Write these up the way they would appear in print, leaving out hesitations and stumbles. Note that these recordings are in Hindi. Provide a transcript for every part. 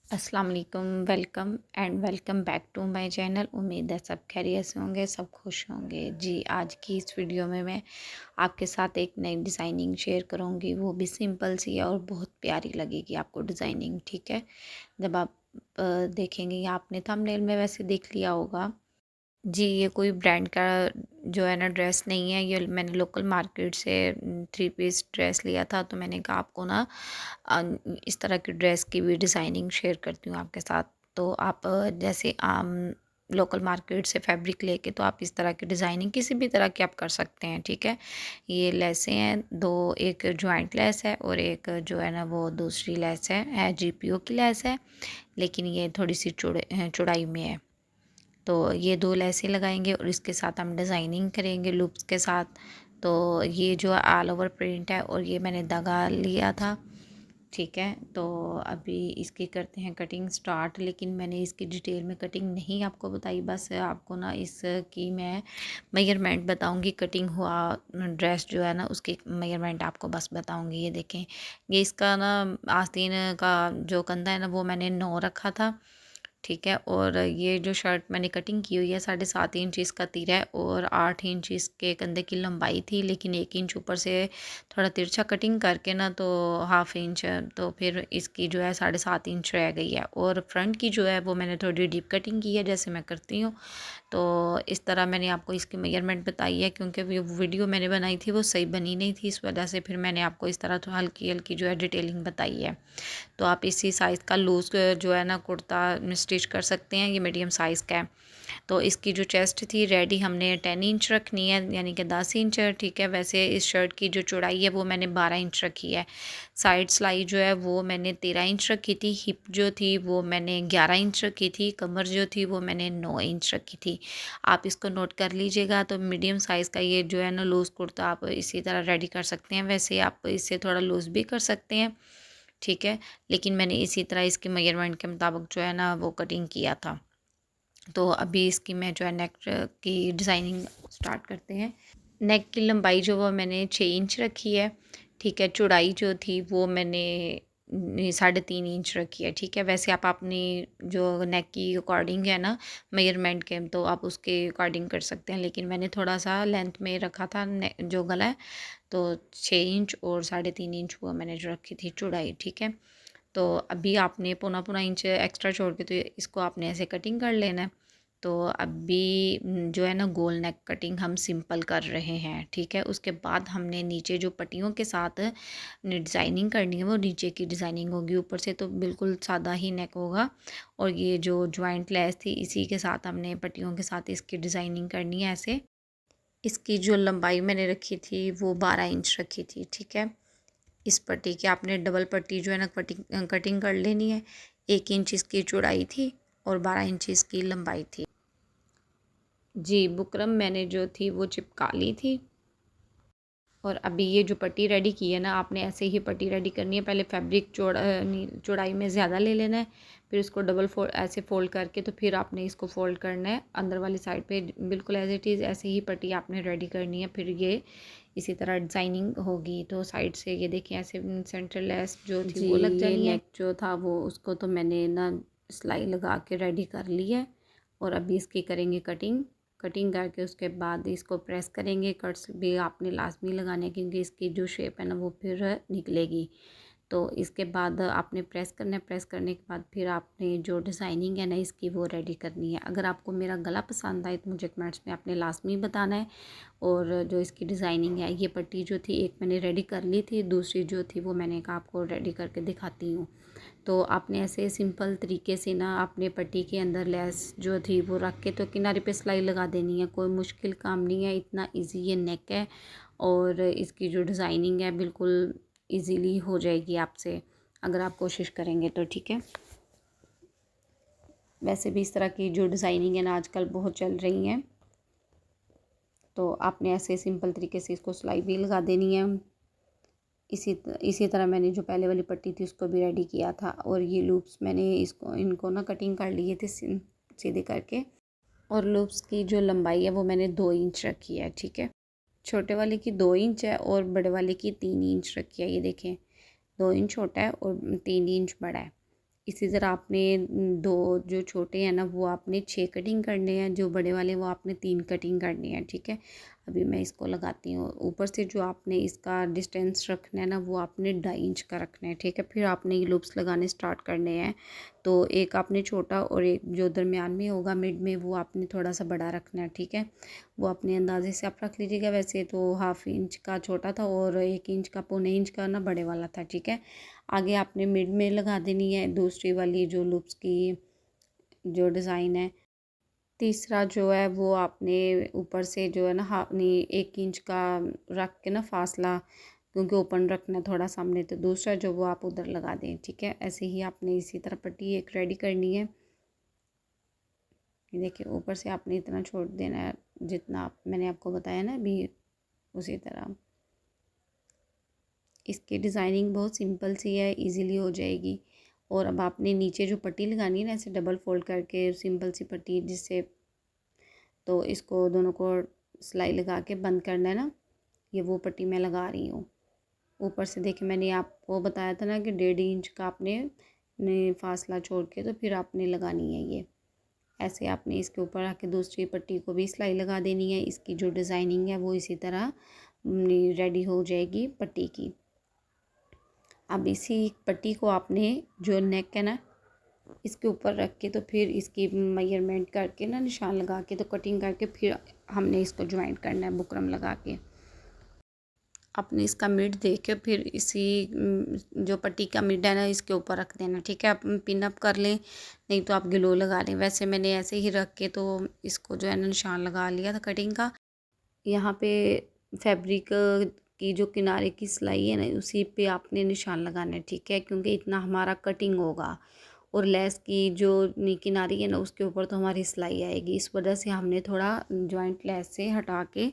अस्सलाम वालेकुम, welcome back to my channel. उम्मीद है सब खैरियत से होंगे, सब खुश होंगे। जी, आज की इस वीडियो में मैं आपके साथ एक नई डिज़ाइनिंग शेयर करूँगी। वो भी सिंपल सी है और बहुत प्यारी लगेगी आपको डिज़ाइनिंग, ठीक है। जब आप देखेंगे, आपने थंबनेल में वैसे देख लिया होगा। जी, ये कोई ब्रांड का जो है ना ड्रेस नहीं है, ये मैंने लोकल मार्केट से 3 पीस ड्रेस लिया था। तो मैंने कहा आपको ना अ, इस तरह की ड्रेस की भी डिज़ाइनिंग शेयर करती हूँ आपके साथ। तो आप जैसे आम लोकल मार्केट से फैब्रिक लेके तो आप इस तरह की डिज़ाइनिंग किसी भी तरह की आप कर सकते हैं, ठीक है। ये लेसें हैं 2, एक जॉइंट लेस है और एक जो है ना वो दूसरी लेस है जीपीओ की लेस है, लेकिन ये थोड़ी सी चौड़ाई में है। तो ये 2 लेसें लगाएंगे और इसके साथ हम डिज़ाइनिंग करेंगे लूप्स के साथ। तो ये जो ऑल ओवर प्रिंट है और ये मैंने धागा लिया था, ठीक है। तो अभी इसकी करते हैं कटिंग स्टार्ट, लेकिन मैंने इसकी डिटेल में कटिंग नहीं आपको बताई, बस आपको ना इसकी मैं मेजरमेंट बताऊंगी। कटिंग हुआ ड्रेस जो है ना उसकी मेजरमेंट आपको बस बताऊंगी। ये देखें, ये इसका ना आस्तीन का जो कंधा है ना वो मैंने 9 रखा था, ठीक है। और ये जो शर्ट मैंने कटिंग की हुई है 7.5 इंच इसका तीरा है और 8 इंच इसके कंधे की लंबाई थी, लेकिन 1 इंच ऊपर से थोड़ा तिरछा कटिंग करके ना तो 1/2 इंच, तो फिर इसकी जो है 7.5 इंच रह गई है। और फ्रंट की जो है वो मैंने थोड़ी डीप कटिंग की है जैसे मैं करती हूँ। तो इस तरह मैंने आपको इसकी मेजरमेंट बताई है, क्योंकि वो वीडियो मैंने बनाई थी वो सही बनी नहीं थी, इस वजह से फिर मैंने आपको इस तरह तो हल्की हल्की जो है डिटेलिंग बताई है। तो आप इसी साइज़ का लूज़ जो है ना कुर्ता स्टिच कर सकते हैं। ये मीडियम साइज़ का है। तो इसकी जो चेस्ट थी रेडी हमने 10 इंच रखनी है, यानी कि 10 इंच, ठीक है। वैसे इस शर्ट की जो चौड़ाई है वो मैंने 12 इंच रखी है। साइड सिलाई जो है वो मैंने 13 इंच रखी थी। हिप जो थी वो मैंने 11 इंच रखी थी। कमर जो थी वो मैंने 9 इंच रखी थी। आप इसको नोट कर लीजिएगा। तो मीडियम साइज़ का ये जो है ना लूज़ कुर्ता आप इसी तरह रेडी कर सकते हैं। वैसे आप इससे थोड़ा लूज़ भी कर सकते हैं, ठीक है। लेकिन मैंने इसी तरह इसके मेजरमेंट के मुताबिक जो है ना वो कटिंग किया था। तो अभी इसकी मैं जो है नेक की डिज़ाइनिंग स्टार्ट करते हैं। नेक की लंबाई जो वो मैंने 6 इंच रखी है, ठीक है। चौड़ाई जो थी वो मैंने 3.5 इंच रखी है, ठीक है। वैसे आप अपनी जो नेक की अकॉर्डिंग है ना मेजरमेंट के, तो आप उसके अकॉर्डिंग कर सकते हैं, लेकिन मैंने थोड़ा सा लेंथ में रखा था जो गला है। तो 6 इंच और 3.5 इंच वो मैंने जो रखी थी चौड़ाई, ठीक है। तो अभी आपने पौना पौना इंच एक्स्ट्रा छोड़ के तो इसको आपने ऐसे कटिंग कर लेना है। तो अभी जो है ना गोल नेक कटिंग हम सिंपल कर रहे हैं, ठीक है। उसके बाद हमने नीचे जो पट्टियों के साथ डिज़ाइनिंग करनी है वो नीचे की डिज़ाइनिंग होगी, ऊपर से तो बिल्कुल सादा ही नेक होगा। और ये जो जॉइंट लेस थी इसी के साथ हमने पट्टियों के साथ इसकी डिज़ाइनिंग करनी है ऐसे। इसकी जो लंबाई मैंने रखी थी वो 12 इंच रखी थी, ठीक है। इस पट्टी की आपने डबल पट्टी जो है ना कटिंग कर लेनी है। 1 इंच इसकी चौड़ाई थी और 12 इंच इसकी लंबाई थी। जी, बुकरम मैंने जो थी वो चिपका ली थी। और अभी ये जो पट्टी रेडी की है ना आपने ऐसे ही पट्टी रेडी करनी है। पहले फैब्रिक चौड़ाई में ज़्यादा ले लेना है, फिर इसको डबल फोल्ड ऐसे फोल्ड करके तो फिर आपने इसको फोल्ड करना है अंदर वाली साइड पे, बिल्कुल एज इट इज़ ऐसे ही पट्टी आपने रेडी करनी है। फिर ये इसी तरह डिज़ाइनिंग होगी। तो साइड से ये देखिए ऐसे सेंटर लेस जो थी वो लग जानी है। नेक जो था वो उसको तो मैंने ना सिलाई लगा के रेडी कर ली है। और अभी इसकी करेंगे कटिंग। कटिंग करके उसके बाद इसको प्रेस करेंगे। कट्स भी आपने लाजमी लगाने, क्योंकि इसकी जो शेप है ना वो फिर निकलेगी। तो इसके बाद आपने प्रेस करना है। प्रेस करने के बाद फिर आपने जो डिज़ाइनिंग है ना इसकी वो रेडी करनी है। अगर आपको मेरा गला पसंद आए तो मुझे कमेंट्स में आपने लाजमी बताना है। और जो इसकी डिज़ाइनिंग है, ये पट्टी जो थी एक मैंने रेडी कर ली थी, दूसरी जो थी वो मैंने कहा आपको रेडी करके दिखाती हूँ। तो आपने ऐसे सिंपल तरीके से ना अपने पट्टी के अंदर लेस जो थी वो रख के तो किनारे पे सिलाई लगा देनी है। कोई मुश्किल काम नहीं है, इतना इजी ये नेक है। और इसकी जो डिज़ाइनिंग है बिल्कुल इजीली हो जाएगी आपसे अगर आप कोशिश करेंगे तो, ठीक है। वैसे भी इस तरह की जो डिज़ाइनिंग है ना आजकल बहुत चल रही हैं। तो आपने ऐसे सिंपल तरीके से इसको सिलाई भी लगा देनी है। इसी तरह मैंने जो पहले वाली पट्टी थी उसको भी रेडी किया था। और ये लूप्स मैंने इनको ना कटिंग कर लिए थे सीधे करके। और लूप्स की जो लंबाई है वो मैंने 2 इंच रखी है, ठीक है। छोटे वाले की 2 इंच है और बड़े वाले की 3 इंच रखी है। ये देखें 2 इंच छोटा है और 3 इंच बड़ा है। इसी तरह आपने दो जो छोटे हैं ना वो आपने 6 कटिंग करने हैं, जो बड़े वाले वो आपने 3 कटिंग करनी है। ठीक है, अभी मैं इसको लगाती हूँ। ऊपर से जो आपने इसका डिस्टेंस रखना है ना वो आपने 2.5 इंच का रखना है। ठीक है, फिर आपने ये लूप्स लगाने स्टार्ट करने हैं। तो एक आपने छोटा और एक जो दरमियान में होगा मिड में वो आपने थोड़ा सा बड़ा रखना है। ठीक है, वो अपने अंदाजे से आप रख लीजिएगा। वैसे तो 1/2 इंच का छोटा था और 1 इंच का, पौने इंच का ना बड़े वाला था। ठीक है, आगे आपने मिड में लगा देनी है दूसरी वाली जो लूप्स की जो डिज़ाइन है। तीसरा जो है वो आपने ऊपर से जो है ना 1 इंच का रख के ना फासला, क्योंकि ओपन रखना है थोड़ा सामने, तो दूसरा जो वो आप उधर लगा दें। ठीक है, ऐसे ही आपने इसी तरह पट्टी एक रेडी करनी है। ये देखिए, ऊपर से आपने इतना छोड़ देना है जितना मैंने आपको बताया ना अभी, उसी तरह। इसकी डिज़ाइनिंग बहुत सिंपल सी है, इजीली हो जाएगी। और अब आपने नीचे जो पट्टी लगानी है ना, ऐसे डबल फोल्ड करके सिंपल सी पट्टी, जिससे तो इसको दोनों को सिलाई लगा के बंद करना है ना। ये वो पट्टी मैं लगा रही हूँ। ऊपर से देखिए, मैंने आपको बताया था ना कि 1.5 इंच का आपने फासला छोड़ के तो फिर आपने लगानी है ये। ऐसे आपने इसके ऊपर आके दूसरी पट्टी को भी सिलाई लगा देनी है। इसकी जो डिज़ाइनिंग है वो इसी तरह रेडी हो जाएगी पट्टी की। अब इसी पट्टी को आपने जो नेक है ना इसके ऊपर रख के तो फिर इसकी मेजरमेंट करके ना निशान लगा के तो कटिंग करके फिर हमने इसको ज्वाइंट करना है बुकरम लगा के। आपने इसका मिड देख के फिर इसी जो पट्टी का मिड है ना इसके ऊपर रख देना। ठीक है, आप पिन अप कर लें, नहीं तो आप ग्लू लगा लें। वैसे मैंने ऐसे ही रख के तो इसको जो है ना निशान लगा लिया था कटिंग का। यहाँ पे फैब्रिक की जो किनारे की सिलाई है ना उसी पे आपने निशान लगाना है। ठीक है, क्योंकि इतना हमारा कटिंग होगा और लेस की जो किनारी है ना उसके ऊपर तो हमारी सिलाई आएगी। इस वजह से हमने थोड़ा जॉइंट लेस से हटा के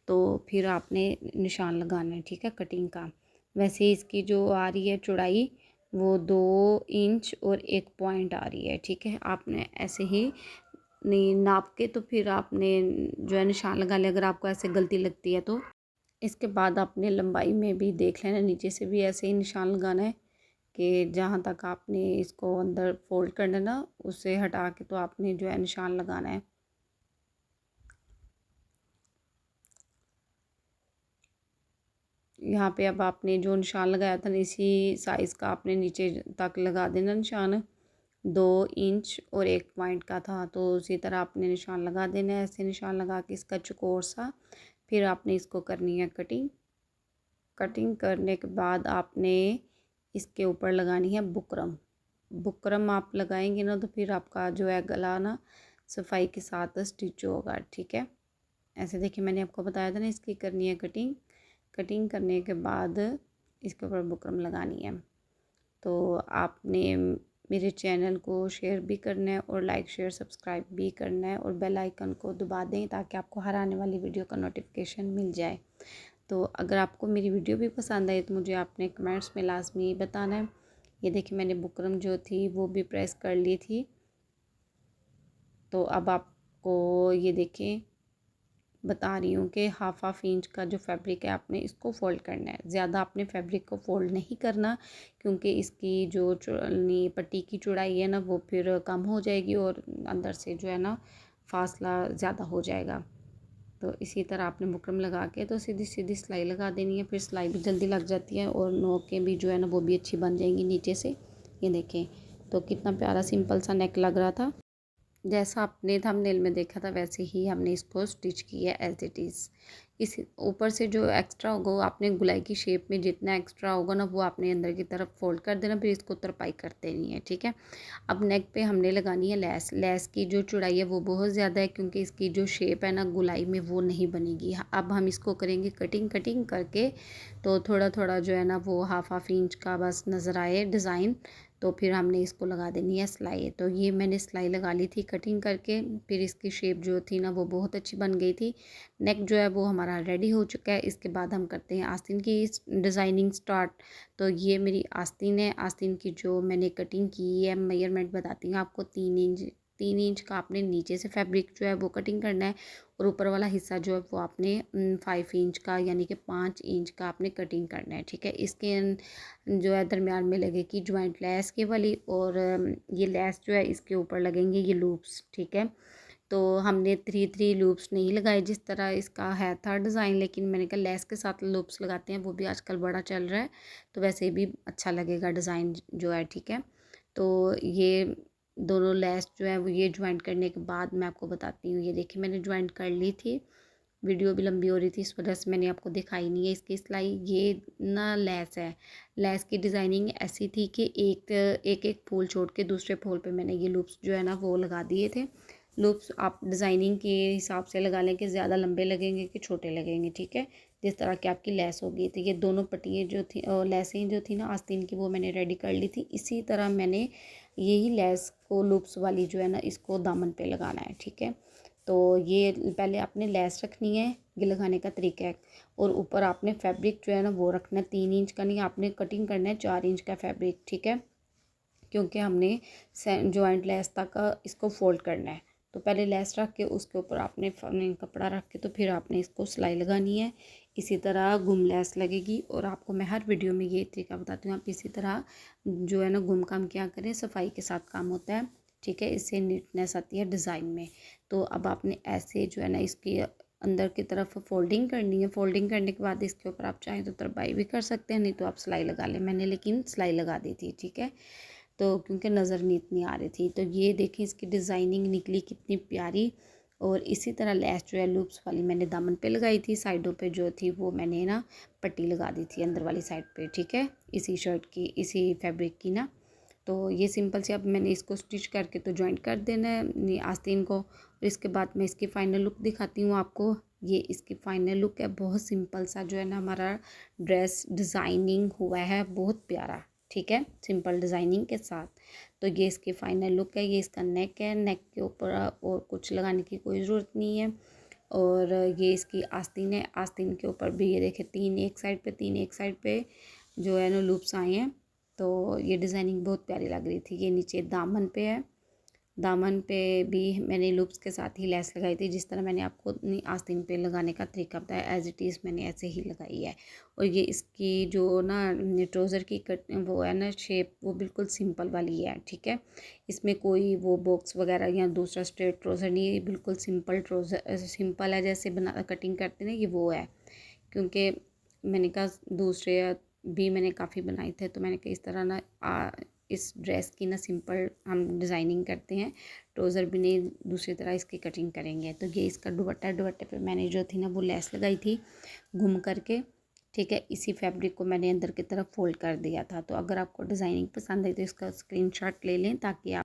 तो फिर आपने निशान लगाना है। ठीक है, कटिंग का। वैसे इसकी जो आ रही है चौड़ाई वो 2 इंच और 1 पॉइंट आ रही है। ठीक है, आपने ऐसे ही नाप के तो फिर आपने जो है निशान लगा लिया। अगर आपको ऐसे गलती लगती है तो इसके बाद आपने लंबाई में भी देख लेना, नीचे से भी ऐसे ही निशान लगाना है कि जहाँ तक आपने इसको अंदर फोल्ड करना है ना उसे हटा के तो आपने जो है निशान लगाना है। यहाँ पे अब आपने जो निशान लगाया था ना इसी साइज़ का आपने नीचे तक लगा देना निशान। 2 इंच और 1 पॉइंट का था तो उसी तरह आपने निशान लगा देना है। ऐसे निशान लगा के इसका चौकोर सा फिर आपने इसको करनी है कटिंग। कटिंग करने के बाद आपने इसके ऊपर लगानी है बुकरम। बुकरम आप लगाएंगे ना तो फिर आपका जो है गला ना सफाई के साथ स्टिच होगा। ठीक है, ऐसे देखिए मैंने आपको बताया था ना इसकी करनी है कटिंग। कटिंग करने के बाद इसके ऊपर बुकरम लगानी है। तो आपने मेरे चैनल को शेयर भी करना है और लाइक शेयर सब्सक्राइब भी करना है और बेल आइकन को दबा दें ताकि आपको हर आने वाली वीडियो का नोटिफिकेशन मिल जाए। तो अगर आपको मेरी वीडियो भी पसंद आई तो मुझे आपने कमेंट्स में लाजमी बताना है। ये देखिए मैंने बुकरम जो थी वो भी प्रेस कर ली थी। तो अब आपको ये देखें बता रही हूँ कि हाफ इंच का जो फैब्रिक है आपने इसको फ़ोल्ड करना है। ज़्यादा आपने फैब्रिक को फ़ोल्ड नहीं करना क्योंकि इसकी जो पट्टी की चौड़ाई है ना वो फिर कम हो जाएगी और अंदर से जो है ना फासला ज़्यादा हो जाएगा। तो इसी तरह आपने बुकरम लगा के तो सीधी सीधी सिलाई लगा देनी है। फिर सिलाई भी जल्दी लग जाती है और नोकें भी जो है ना वो भी अच्छी बन जाएंगी नीचे से। ये देखें तो कितना प्यारा सिंपल सा नेक लग रहा था। जैसा आपने थंबनेल में देखा था वैसे ही हमने इसको स्टिच किया एज इट इज़। इस ऊपर से जो एक्स्ट्रा होगा वो आपने गुलाई की शेप में जितना एक्स्ट्रा होगा ना वो आपने अंदर की तरफ फोल्ड कर देना, फिर इसको तरपाई कर देनी है। ठीक है, अब नेक पे हमने लगानी है लेस। लेस की जो चौड़ाई है वो बहुत ज़्यादा है क्योंकि इसकी जो शेप है ना गुलाई में वो नहीं बनेगी। अब हम इसको करेंगे कटिंग। कटिंग करके तो थोड़ा थोड़ा जो है ना वो हाफ इंच का बस नज़र आए डिज़ाइन, तो फिर हमने इसको लगा देनी है सिलाई। तो ये मैंने सिलाई लगा ली थी कटिंग करके। फिर इसकी शेप जो थी ना वो बहुत अच्छी बन गई थी। नेक जो है वो हमारा रेडी हो चुका है। इसके बाद हम करते हैं आस्तीन की डिज़ाइनिंग स्टार्ट। तो ये मेरी आस्तीन है। आस्तीन की जो मैंने कटिंग की है मेजरमेंट बताती हूँ आपको। 3 3 इंच का आपने नीचे से फैब्रिक जो है वो कटिंग करना है और ऊपर वाला हिस्सा जो है वो आपने 5 इंच का यानी कि 5 इंच का आपने कटिंग करना है। ठीक है, इसके जो है दरमियान में लगेगी जॉइंट लेस के वाली और ये लेस जो है इसके ऊपर लगेंगे ये लूप्स। ठीक है, तो हमने 3 लूप्स नहीं लगाए जिस तरह इसका है था डिज़ाइन, लेकिन मैंने कहा लेस के साथ लूप्स लगाते हैं, वो भी आजकल बड़ा चल रहा है, तो वैसे भी अच्छा लगेगा डिज़ाइन जो है। ठीक है, तो ये दोनों लेस जो है वो ये ज्वाइंट करने के बाद मैं आपको बताती हूँ। ये देखिए मैंने ज्वाइंट कर ली थी, वीडियो भी लंबी हो रही थी इस वजह से मैंने आपको दिखाई नहीं है इसकी सिलाई। ये ना लेस है, लेस की डिज़ाइनिंग ऐसी थी कि एक फूल छोड़ के दूसरे फूल पे मैंने ये लूप्स जो है ना वो लगा दिए थे। लूप्स आप डिज़ाइनिंग के हिसाब से लगा लें कि ज़्यादा लंबे लगेंगे कि छोटे लगेंगे। ठीक है, जिस तरह की आपकी लेस होगी। तो ये दोनों पट्टियाँ जो थी लेसें जो थी ना आस्तीन की, वो मैंने रेडी कर ली थी। इसी तरह मैंने यही लेस को लूप्स वाली जो है ना इसको दामन पे लगाना है। ठीक है, तो ये पहले आपने लेस रखनी है, ये लगाने का तरीका है, और ऊपर आपने फैब्रिक जो है ना वो रखना है 3 इंच का नहीं, आपने कटिंग करना है 4 इंच का फैब्रिक। ठीक है, क्योंकि हमने जॉइंट लेस तक इसको फोल्ड करना है, तो पहले लेस रख के उसके ऊपर आपने कपड़ा रख के तो फिर आपने इसको सिलाई लगानी है। इसी तरह गुम लेस लगेगी, और आपको मैं हर वीडियो में ये तरीका बताती हूँ, आप इसी तरह जो है ना गुम काम क्या करें, सफाई के साथ काम होता है। ठीक है, इससे नीटनेस आती है डिज़ाइन में। तो अब आपने ऐसे जो है ना इसकी अंदर की तरफ फोल्डिंग करनी है। फोल्डिंग करने के बाद इसके ऊपर आप चाहें तो तरपाई भी कर सकते हैं, नहीं तो आप सिलाई लगा लें। मैंने लेकिन सिलाई लगा दी थी। ठीक है, तो क्योंकि नज़र नहीं इतनी आ रही थी। तो ये देखें इसकी डिज़ाइनिंग निकली कितनी प्यारी। और इसी तरह लेस जो है लूप्स वाली मैंने दामन पे लगाई थी, साइडों पे जो थी वो मैंने ना पट्टी लगा दी थी अंदर वाली साइड पे। ठीक है, इसी शर्ट की इसी फैब्रिक की ना। तो ये सिंपल से अब मैंने इसको स्टिच करके तो जॉइंट कर देना है आस्तीन को, और इसके बाद मैं इसकी फ़ाइनल लुक दिखाती हूँ आपको। ये इसकी फ़ाइनल लुक है, बहुत सिंपल सा जो है ना हमारा ड्रेस डिज़ाइनिंग हुआ है, बहुत प्यारा। ठीक है, सिंपल डिज़ाइनिंग के साथ। तो ये इसकी फ़ाइनल लुक है, ये इसका नेक है, नेक के ऊपर और कुछ लगाने की कोई ज़रूरत नहीं है। और ये इसकी आस्तीन है, आस्तीन के ऊपर भी ये देखे 3 एक साइड पे 3 एक साइड पे जो है ना लूप्स आए हैं। तो ये डिज़ाइनिंग बहुत प्यारी लग रही थी। ये नीचे दामन पे है, दामन पे भी मैंने लूप्स के साथ ही लेस लगाई थी, जिस तरह मैंने आपको अपनी आस्तीन पे लगाने का तरीका बताया एज इट इज़ मैंने ऐसे ही लगाई है। और ये इसकी जो ना ट्राउज़र की कट वो है ना शेप, वो बिल्कुल सिंपल वाली है। ठीक है, इसमें कोई वो बॉक्स वगैरह या दूसरा स्ट्रेट ट्राउज़र नहीं है, बिल्कुल सिंपल ट्राउज़र सिंपल है, जैसे बना कटिंग करते ना ये वो है। क्योंकि मैंने कहा दूसरे भी मैंने काफ़ी बनाए थे, तो मैंने कहा इस तरह ना इस ड्रेस की ना सिंपल हम डिज़ाइनिंग करते हैं, ट्राउज़र भी नहीं दूसरी तरह इसकी कटिंग करेंगे। तो ये इसका दुपट्टा, दुपट्टे पे मैंने जो थी ना वो लेस लगाई थी घूम करके। ठीक है, इसी फैब्रिक को मैंने अंदर की तरफ फोल्ड कर दिया था। तो अगर आपको डिज़ाइनिंग पसंद है तो इसका स्क्रीनशॉट ले लें, ताकि आप